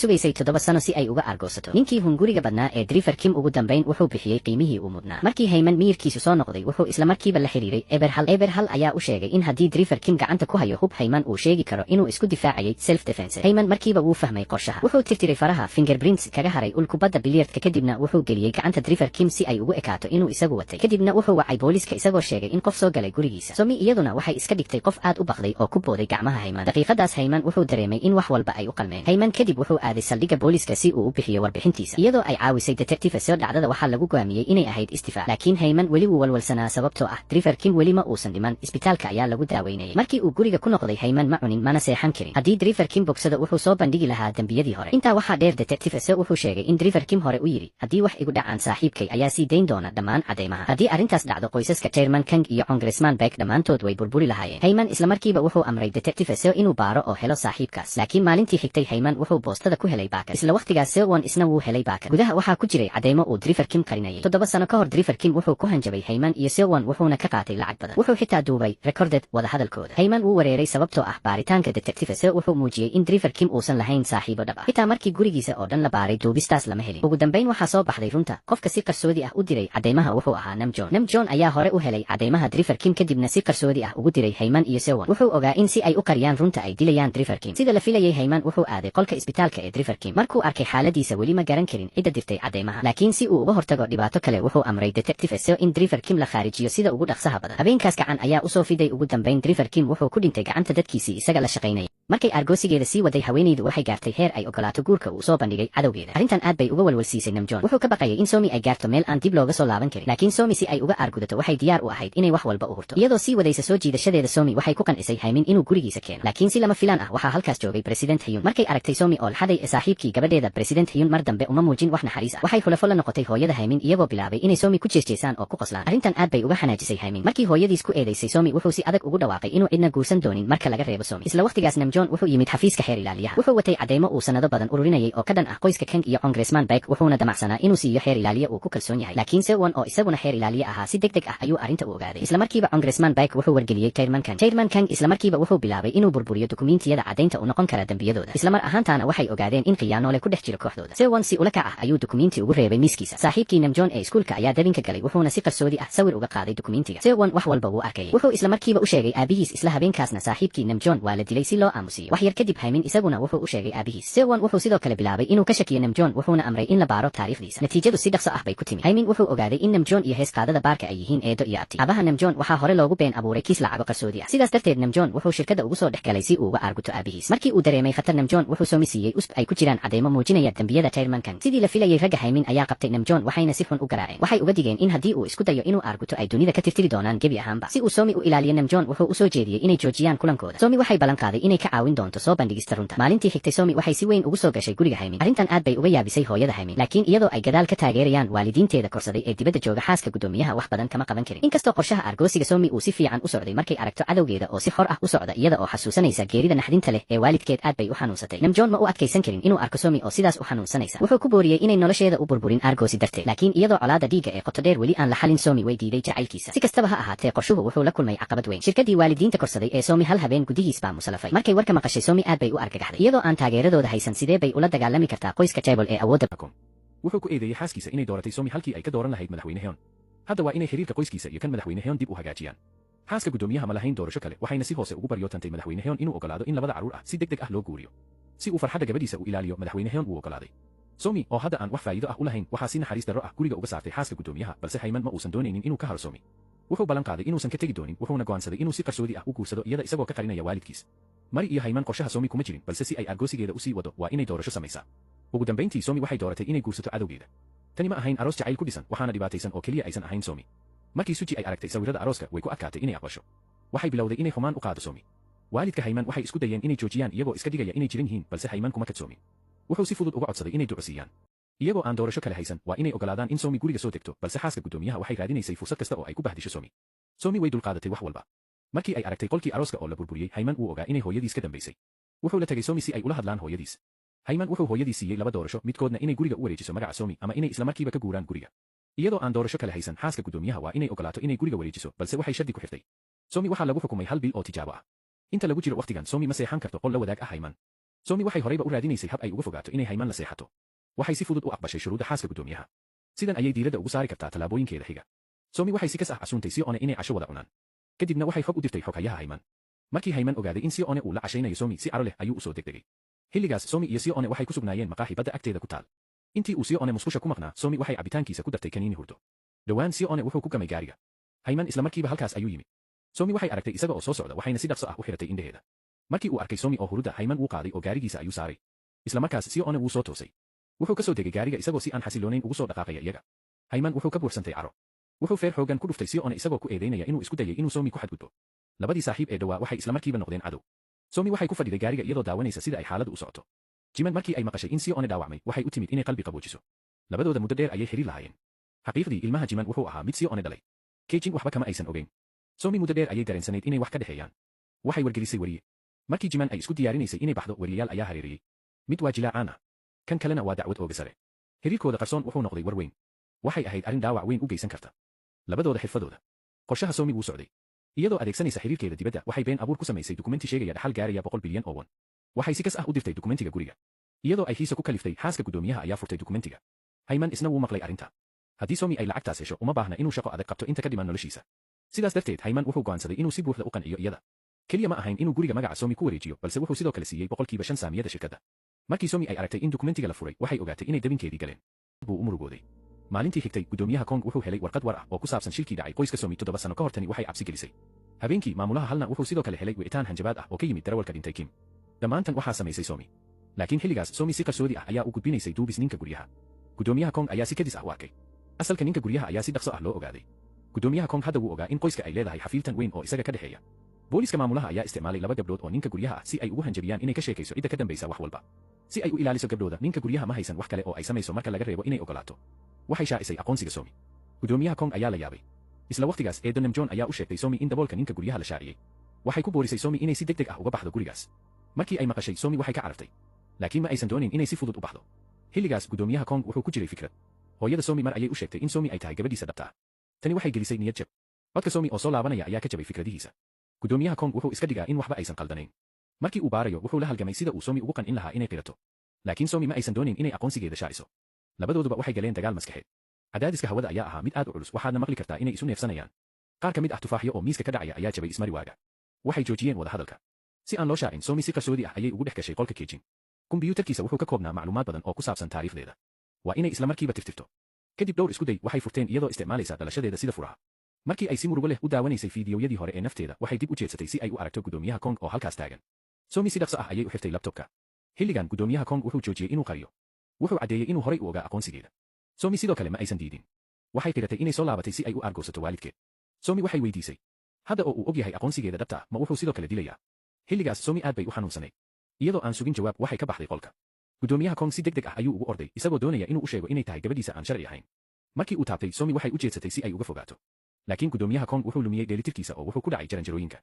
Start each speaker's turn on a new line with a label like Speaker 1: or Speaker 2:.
Speaker 1: sugaysay 7 sano si ay uga argoosato ninkii hunguriga badnaa ee Driver Kim ugu dambeyn wuxuu bixiyay qiimihii uu mudnaa markii Heyman miyirkiisu soo noqday wuxuu isla markiiba la xiriiray Eberhal ayaa u sheegay in haddii Driver Kim gacanta ku hayo hub Heyman uu sheegi karo inuu isku difaacayay self defense Heyman markiiba wuu fahmay qorshaha wuxuu tirtiray faraha fingerprints kaga haray ulkubadda bilyardka kadibna wuxuu geliyay gacanta Driver Kim si ay ugu ekaato inuu isagu watay kadibna wuxuu wacay booliska isagoo sheegay in qof soo galay gurigiisa Somi iyaduna waxay iska dhigtay qof aad u baqday oo ku booday gacmaha Heyman daqiiqadaas Heyman wuxuu dareemay in wax walba ay u qalmeen Heyman kadib wuxuu aaday saldhigga booliska si uu u bixiyo warbixintiisa iyadoo ay caawisay detective soo dhacdada waxaa lagu go'aamiyay inay ahayd istifaac laakiin Heyman weli wuu walwalsanaa sababtoo ah Driver Kim weli ma uusan dhiman isbitaalka ayaa lagu daaweynayay markii uu guriga ku noqday Heyman ma cunin mana seexan karin haddii Driver Kim bogsada wuxuu soo bandhigi lahaa dambiyadii hore intaa waxaa dheer detective soo wuxuu sheegay in Driver Kim hore u yiri haddii wax igu dhacaan saaxiibkay ayaa sii dayn doona dhammaan cadeymaha haddii arrintaas dhacdo qoysaska Chairman Kang iyo Congressman Beck dhammaantood way burburi lahaayeen Heyman isla markiiba wuxuu amray detective soo inuu baaro oo helo saaxiibkaas laakiin maalintii xigtay Heyman wuxuu boostada ku helay baakad isla waqtigaas Sewon isna wuu helay baakad gudaha waxaa ku jiray cadeymo uu Driver Kim qarinayay 7 sano ka hor Driver Kim wuxuu ku hanjabay Heyman iyo Sewon wuxuuna ka qaatay lacag badan wuxuu xitaa duubay recorded wada hadalkooda Heyman wuu wareeray sababtoo ah baaritaanka detective soo wuxuu muujiyay in Driver Kim uusan lahayn saaxiibo dhab ah xitaa markii gurigiisa oo dhan la baaray duubistaas lama helin ugu dambeyn waxaa soo baxday runta qofka si qarsoodi ah u diray cadeymaha wuxuu ahaa Namjoon ayaa hore u helay cadeymaha Driver Kim kadibna si qarsoodi ah ugu diray Heyman iyo Sewon wuxuu ogaa in si ay u qariyaan runta ay dilayaan Driver Kim sida la filayay Heyman wuxuu aaday qolka isbitaalka ee Driver Kim markuu arkay xaaladiisa weli ma garan karin cidda dirtay cadeymaha laakiin si uu uga hortago dhibaato kale wuxuu amray detective soo in Driver Kim la khaarijiyo sida ugu dhaqsaha badan habeenkaas gacan ayaa u soo fiday ugu dambeyn Driver Kim wuxuu ku dhintay gacanta dadkiisii isaga la shaqaynayay markay argoosigeeda sii waday haweeneydu waxay gaartay heer ay ogolaato guurka uu soo bandhigay cadowgeeda arrintan aad bay uga walwalsiisay Namjoon wuxuu ka baqayay in Somi ay gaarto meel aan dib looga soo laaban karin laakiin Somi si ay uga argudato waxay diyaar u ahayd inay wax walba u hurto iyadoo sii wadaysa soo jiidashadeeda Somi waxay ku qancisay Heyman inuu gurigiisa keeno laakiin si lama filaan ah waxaa halkaas joogay President Hyun markay aragtay Somi oo xaday saaxiibkii gabadheeda President Hyun mar dambe uma muujin wax naxariis ah waxay xulafo la noqotay hooyada Heyman iyagoo bilaabay inay Somi ku jeesjeesaan oo ku qoslaan arrintan aad bay uga xanaajisay Heyman markii hooyadiis ku eedeysay Somi wuxuu si adag ugu dhawaaqay inuu cidna guursan doonin marka laga reebo Somi isla waqtigaas Namjoon wuxuu yimid xafiiska xeer ilaaliyaha wuxuu watay cadeymo uu sanado badan ururinayay oo ka dhan ah qoyska Kang iyo Congressman Beck wuxuuna damacsanaa inuu siiyo xeer ilaaliye uu ku kalsoon yahay laakiin Sewon oo isaguna xeer ilaaliye ahaa si degdeg ah ayuu arrinta u ogaaday isla markiiba Congressman Beck wuxuu wargeliyay Chairman Kang isla markiiba wuxuu bilaabay inuu burburiyo dukumiintiyada cadaynta u noqon kara dambiyadooda isla mar ahaantaana waxay ogaadeen in khiyaano ku dhex jiro kooxdooda Sewon si ula kac ah ayuu dukumiinti ugu reebay miiskiisa saaxiibkii Namjoon ee iskuulka ayaa dabinka galay wuxuuna si qarsoodi ah sawir uga qaaday dukumiintiga Sewon wax walba wuu arkayay wuxuu isla markiiba u sheegay aabihiis isla habeenkaasna saaxiibkii Namjoon waa la dilay si loo aamusiyo wax yar kadib Heyman isaguna wuxuu u sheegay aabihiis Sewon wuxuu sidoo kale bilaabay inuu ka shakiyo Namjoon wuxuuna amray in la baaro taariikhdiisa natiijadu si dhaqso ah bay ku timi Heyman wuxuu ogaaday in Namjoon iyo hees qaadada baarka ay yihiin eedo iyo abti abaha Namjoon waxaa hore loogu been abuuray kiis lacago qarsoodi ah sidaas darteed Namjoon wuxuu shirkadda ugu soo dhex galay si uu uga arguto aabihiis markii uu dareemay khatar Namjoon wuxuu Somi siiyey usb ay ku jiraan cadeymo muujinaya dambiyada Chairman Kang sidii la filayay ragga Heyman ayaa qabtay Namjoon waxayna si xun u garaaceen waxay uga digeen in haddii uu isku dayo inuu arguto ay dunida ka tirtiri doonaan gebi ahaanba si uu Somi u ilaaliyo Namjoon wuxuu u soo jeediyey inay joojiyaan kulankooda Somi waxay ballan qaaday inay ka caawin doonto soo bandhigista runta maalintii xigtay Somi waxay si weyn ugu soo gashay guriga Heyman arrintan aad bay uga yaabisay hooyada Heyman laakiin iyadoo ay gadaal ka taageerayaan waalidiinteeda korsaday ee dibadda jooga xaaska gudoomiyaha wax badan kama qaban karin inkastoo qorshaha argoosiga Somi uu si fiican u socday markay aragto cadowgeeda oo si xor ah u socda iyada oo xasuusanaysa geerida naxdinta leh ee waalidkeed aad bay u xanuunsatay Namjoon ma u adkaysan karin inuu arko Somi oo sidaas u xanuunsanaysa wuxuu ku booriyay inay nolosheeda u burburin argoosi darteed laakiin iyadoo colaada dhiiga ee qoto dheer weli aan la xalin Somi way diiday jacaylkiisa si kastaba ha ahaatee qorshuhu wuxuu la kulmay caqabad weyn shirkadii waalidiinta korsaday ee Somi hal habeen gudihiis baa musalafay markay warka maqashay Somi aad bay u argagaxday iyadoo aan taageeradooda haysan sidee bay ula dagaalami kartaa qoyska Chaebol ee awoodda
Speaker 2: wuxuu ku eedeeyay xaaskiisa inay dooratay Somi halkii ay ka dooran lahayd madaxweyne Hyun hadda waa inay xiriirka qoyskiisa iyo kan madaxweyne Hyun dib u hagaajiyaan xaaska gudoomiyaha ma lahayn doorasho kale waxayna si hoose ugu baryootantay madaxweyne Hyun inuu ogolaado in labada caruur ah si degdeg ah loo guuriyo si uu farxadda gabadhiisa u ilaaliyo madaxweyne Hyun uu ogolaaday Somi oo hadda aan wax faa'iido ah u lahayn waxaa si naxariis darro ah guriga uga saartay xaaska gudoomiyaha balse Heyman ma uusan doonaynin inuu ka haro Somi wuxuu ballan qaaday inuusan ka tegi doonin wuxuuna go'aansaday inuu si qarsoodi ah u guursado iyada isagoo ka qarinaya waalidkiis Mari iyo Heyman qorshaha Somi kuma jirin balse si ay argoosigeeda u sii wado waa inay doorasho samaysaa ugu dambeyntii Somi waxay dooratay inay guursato cadowgeeda tani ma ahayn aroos jacayl ku dhisan waxaana dhibaataysan oo keliya aysan ahayn Somi markii Suji ay aragtay sawirada arooska way ku adkaatay inay aqbasho waxay bilowday inay xumaan u qaado Somi waalidka Heyman waxay isku dayeen inay joojiyaan iyagoo iska dhigaya inay jiran yihiin balse Heyman kuma kadsoomin wuxuu si fudud uga codsaday inay ducsiiyaan iyagoo aan doorasho kale haysan waa inay ogolaadaan in Somi guriga soo degto balse xaaska gudoomiyaha waxay raadinaysay fursad kasta oo ay ku bahdisho Somi way dulqaadatay wax walba markii ay aragtay qolkii arooska oo la burburiyey Heyman wuu ogaa inay hooyadiis ka dambaysay wuxuu la tagay Somi si ay ula hadlaan hooyadiis Heyman wuxuu hooyadiis siiyey laba doorasho midkoodna inay guriga u wareejiso magaca Somi ama inay isla markiiba ka guuraan guriga iyadoo aan doorasho kale haysan xaaska gudoomiyaha waa inay ogolaato inay guriga wareejiso balse waxay shardi ku xirtay Somi waxaa lagu xukumay 1 bil oo tijaabo ah inta lagu jiro waqtigan Somi ma seexan karto qol la wadaag ah Heyman Somi waxay horeyba u raadinaysay hab ay uga fogaato inay Hayman la seexato. Waxay si fudud u aqbashay shuruudda xaaska gudoomiyaha. Sidan ayay diiradda ugu saari kartaa talaabooyinkeeda xiga. Somi waxay si kas ah casuuntay Sione inay casho wada cunaan. Kadibna waxay xog u dirtay xoghayaha Hayman. Markii Hayman ogaaday in Sione uu la cashaynayo Somi si caro leh ayuu u soo degdegay. Xilligaas Somi iyo Sione waxay ku sugnaayeen maqaaxi badda agteeda ku taal. Intii uu Sione musqusha ku maqnaa, Somi waxay cabitaankiisa ku dartay kaniini hurdo. Dhawaan Sione wuxuu ku gamay gaariga. Hayman isla markiiba halkaas ayuu yimi. Somi waxay aragtay isaga oo soo socda waxayna si dhaqso ah u xiratay indhaheeda. Markii uu arkay Somi oo hurda, Hayman wuu qaaday oo gaarigiisa ayuu saaray. Isla markaas Sione wuu soo toosay. Wuxuu ka soo degay gaariga isagoo si aan xasiloonayn ugu soo dhaqaaqaya iyaga. Hayman wuxuu ka buuxsantay caro. Wuxuu feer xoogan ku dhuftay Sione isagoo ku eedeynaya inuu isku dayay inuu Somi ku xadgudbo. Labadii saaxiib ee dhawaa waxay isla markiiba noqdeen cadow. Somi waxay ku fadhiday gaariga iyadoo daawanaysa sida ay xaaladdu u socoto. Jiman markii ay maqashay in Sione dhaawacmay, waxay u timid inay qalbi qaboojiso. Labadooda muddo dheer ayay xiriir lahaayeen. Xaqiiqdii ilmaha Jiman wuxuu ahaa mid Sione dhalay. Keijin waxba kama aysan ogeyn. Somi muddo dheer ayay dareensanayd inay wax ka dhexeeyaan. Waxay wargelisay wariye. Markii Jiman ay isku diyaarinaysay inay baxdo, wariyayaal ayaa hareeriyay. Mid waa jilaacaan ah. Kan kalena waa dacwad ooga sare. Xiriirkooda qarsoon wuxuu noqday war weyn. Waxay ahayd arrin dhaawac weyn u geysan karta labadooda xirfadooda. Qorshaha Somi wuu socday. Iyadoo adeegsanaysa xiriirkeeda dibadda, waxay been abuur ku samaysay dukumenti sheegaya dhaxal gaaraya 100 bilyan oo won. Waxay si kas ah u dirtay dukumentiga guriga. Iyadoo ay xiisa ku kaliftay, xaaska gudoomiyaha ayaa furtay dukumentiga. Hayman isna wuu maqlay arrinta. Haddii Somi ay lacagtaas hesho, uma baahna inuu shaqo adag qabto inta ka dhiman noloshiisa. Sidaas darteed, Hayman wuxuu go'aansaday inuu si buuxda u qanciyo iyada. Kaliya ma ahayn inuu guriga magaca Somi ku wareejiyo, balse wuxuu sidoo kale siiyey 5% saamiyada shirkadda. Markii Somi ay aragtay in dukumentiga la furay, waxay ogaatay inay dabinkeedii galeen. Buu u murugooday. Maalintii xigtay, gudoomiyaha Kong wuxuu helay warqad war ah oo ku saabsan shilkii dhacay qoyska Somi 7 sano ka hor. Tani waxay cabsi gelisay. Habeenkii, maamulaha halna wuxuu sidoo kale helay wicitaan hanjabaad ah oo ka yimid darawalka dhintay Kim. Dhammaantan waxaa samaysay Somi. Laakiin xilligaas, Somi si qarsoodi ah ayaa u gudbinaysay duubis ninka guryaha. Gudoomiyaha Kong ayaa si kadis ah u arkay. Asalka ninka guryaha ayaa si dhaqso ah loo ogaaday. Gudoomiyaha Kong hadda wuu ogaa in qoyska ay leedahay xafiiltan weyn oo isaga ka dhexeeya. Booliska maamulaha ayaa isticmaalay 2 gabdhood oo ninka guryaha ah si ay ugu hanjabiyaan inay ka sheekayso cidda ka dambaysa wax walba. Si ay u ilaaliso gabdhooda, ninka guryaha ma haysan wax kale oo ay samayso marka laga reebo inay ogolaato. Waxay shaacisay aqoonsiga Somi. Gudoomiyaha Kong ayaa la yaabay. Isla waqtigaas, Edonem John ayaa u sheegtay Somi in daboolka ninka guryaha la shaaciyay. Waxay ku boorisay Somi inay si degdeg ah uga baxdo gurigaas. Markii ay maqashay, Somi waxay ka carartay. Laakiin ma aysan doonin inay si fudud u baxdo. Xilligaas, gudoomiyaha Kong wuxuu ku jiray fikrad. Hooyada Somi mar ayay u sheegtay in Somi ay tahay gabadhiisa dhabta ah. Tani waxay gelisay niyad jab. Codka Somi oo soo laabanaya ayaa ka jabay fikradihiisa. Gudoomiyaha Kong wuxuu iska dhigaa in waxba aysan qaldanayn. Markii uu baarayo, wuxuu la halgamay sida uu Somi ugu qancin lahaa inay qirato. Laakiin Somi ma aysan doonin inay aqoonsigeeda shaaciso. Labadooduba waxay galeen dagaal maskaxeed. Cadaadiska hawada ayaa ahaa mid aad u culus, waxaadna maqli kartaa inay isu neefsanayaan. Qaar ka mid ah tufaaxyo oo miiska ka dhacaya ayaa jabay ismari waaga. Waxay joojiyeen wada hadalka. Si aan loo shaacin, Somi si qarsoodi ah ayay ugu dhex gashay qolka Keijin. Kumbiyuutarkiisa wuxuu ka koobnaa macluumaad badan oo ku saabsan taariikhdeeda. Waa inay isla markiiba tirtirto. Kadib dhowr isku day, waxay furteen iyadoo isticmaalaysa dhalashadeeda sida furaha. Markii ay si murugo leh u daawanaysay fiidiyowyadii hore ee nafteeda, waxay dib u jeedsatay si ay u aragto gudoomiyaha Kong oo halkaas taagan. Somi si dhaqso ah ayay u xirtay laptopka. Xilligan, gudoomiyaha Kong wuxuu joojiyey inuu qariyo. Wuxuu caddeeyey inuu horay u ogaa aqoonsigeeda. Somi sidoo kale ma aysan diidin. Waxay qiratay inay soo laabatay si ay u argoosato waalidkeed. Somi waxay weydiisay, hadda oo uu og yahay aqoonsigeeda dhabta ah, ma wuxuu sidoo kale dilayaa? Xilligaas, Somi aad bay u xanuunsanayd. Iyadoo aan sugin jawaab, waxay ka baxday qolka. Gudoomiyaha Kong si degdeg ah ayuu ugu orday, isagoo doonaya inuu u sheego inay tahay gabadhiisa aan sharci ahayn. Markii uu taabtay, Somi waxay u jeedsatay si ay uga fogaato. Laakiin gudoomiyaha Kong wuxuu lumiyey dheelitirkiisa oo wuxuu ku dhacay jaranjarooyinka.